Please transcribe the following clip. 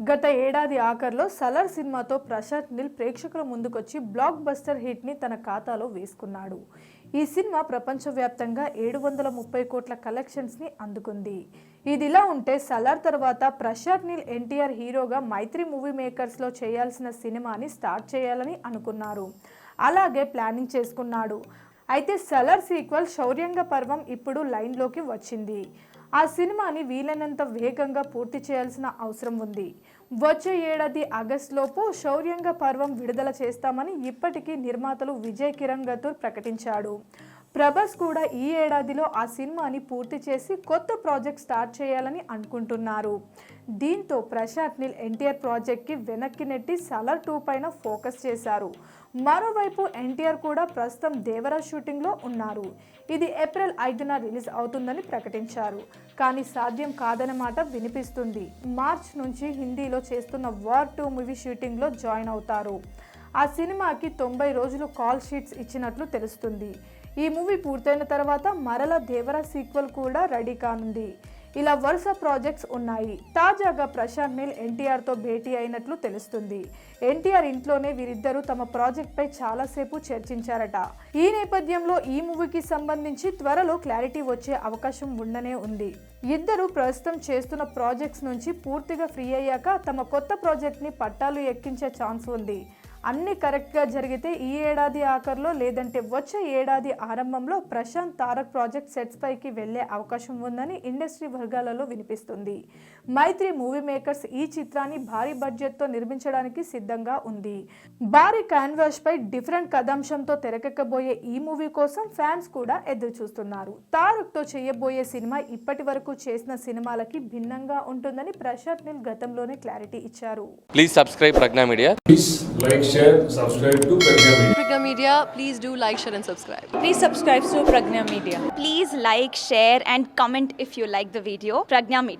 గత ఏడాది ఆఖర్లో సలార్ సినిమాతో ప్రశాంత్ నీల్ ప్రేక్షకుల ముందుకొచ్చి బ్లాక్ బస్టర్ హిట్ని తన ఖాతాలో వేసుకున్నాడు. ఈ సినిమా ప్రపంచవ్యాప్తంగా 730 కోట్ల కలెక్షన్స్ని అందుకుంది. ఇదిలా ఉంటే సలార్ తర్వాత ప్రశాంత్ నీల్ ఎన్టీఆర్ హీరోగా మైత్రి మూవీ మేకర్స్లో చేయాల్సిన సినిమాని స్టార్ట్ చేయాలని అనుకున్నారు. అలాగే ప్లానింగ్ చేసుకున్నాడు. అయితే సలార్ సీక్వెల్ శౌర్యంగ పర్వం ఇప్పుడు లైన్లోకి వచ్చింది. ఆ సినిమాని వీలైనంత వేగంగా పూర్తి చేయాల్సిన అవసరం ఉంది. వచ్చే ఏడాది ఆగస్టులోపు శౌర్యంగ పర్వం విడుదల చేస్తామని ఇప్పటికీ నిర్మాతలు విజయ్ కిరణ్ గతూర్ ప్రకటించాడు. ప్రభాస్ కూడా ఈ ఏడాదిలో ఆ సినిమాని పూర్తి చేసి కొత్త ప్రాజెక్ట్ స్టార్ట్ చేయాలని అనుకుంటున్నారు. దీంతో ప్రశాంత్ నీల్ ఎన్టీఆర్ ప్రాజెక్ట్కి వెనక్కి నెట్టి సలార్ 2 పైన ఫోకస్ చేశారు. మరోవైపు ఎన్టీఆర్ కూడా ప్రస్తుతం దేవరా షూటింగ్లో ఉన్నారు. ఇది ఏప్రిల్ 5న రిలీజ్ అవుతుందని ప్రకటించారు. కానీ సాధ్యం కాదన్న మాట వినిపిస్తుంది. మార్చ్ నుంచి హిందీలో చేస్తున్న వార్ 2 మూవీ షూటింగ్లో జాయిన్ అవుతారు. ఆ సినిమాకి 90 రోజులు కాల్ షీట్స్ ఇచ్చినట్లు తెలుస్తుంది. ఈ మూవీ పూర్తయిన తర్వాత మరలా దేవరా సీక్వెల్ కూడా రెడీ కానుంది. ఇలా వరుస ప్రాజెక్ట్స్ ఉన్నాయి. తాజాగా ప్రశాంత్ నీల్ ఎన్టీఆర్తో భేటీ అయినట్లు తెలుస్తుంది. ఎన్టీఆర్ ఇంట్లోనే వీరిద్దరూ తమ ప్రాజెక్ట్పై చాలాసేపు చర్చించారట. ఈ నేపథ్యంలో ఈ మూవీకి సంబంధించి త్వరలో క్లారిటీ వచ్చే అవకాశం ఉండనే ఉంది. ఇద్దరు ప్రస్తుతం చేస్తున్న ప్రాజెక్ట్స్ నుంచి పూర్తిగా ఫ్రీ అయ్యాక తమ కొత్త ప్రాజెక్ట్ని పట్టాలు ఎక్కించే ఛాన్స్ ఉంది. అన్ని కరెక్ట్గా జరిగితే ఈ ఏడాది ఆఖర్లో లేదంటే వచ్చే ఏడాది ఆరంభంలో ప్రశాంత్ తారక్ ప్రాజెక్ట్ సెట్స్ పైకి వెళ్లే అవకాశం ఉందని ఇండస్ట్రీ వర్గాలలో వినిపిస్తుంది. మైత్రి మూవీ మేకర్స్ ఈ చిత్రాన్ని భారీ బడ్జెట్తో నిర్మించడానికి సిద్ధంగా ఉంది. భారీ క్యాన్వాస్ పై డిఫరెంట్ కథాంశంతో తెరకెక్కబోయే ఈ మూవీ కోసం ఫ్యాన్స్ కూడా ఎదురు చూస్తున్నారు. తారక్తో చేయబోయే సినిమా ఇప్పటి వరకు చేసిన సినిమాలకి భిన్నంగా ఉంటుందని ప్రశాంత్ నీల్ గతంలోనే క్లారిటీ ఇచ్చారు. Please subscribe Pragna Media. Please like, share, subscribe to Pragna Media. Pragna Media, please do like, share and subscribe. Please subscribe to Pragna Media. Please like, share and comment if you like the video. Pragna Media.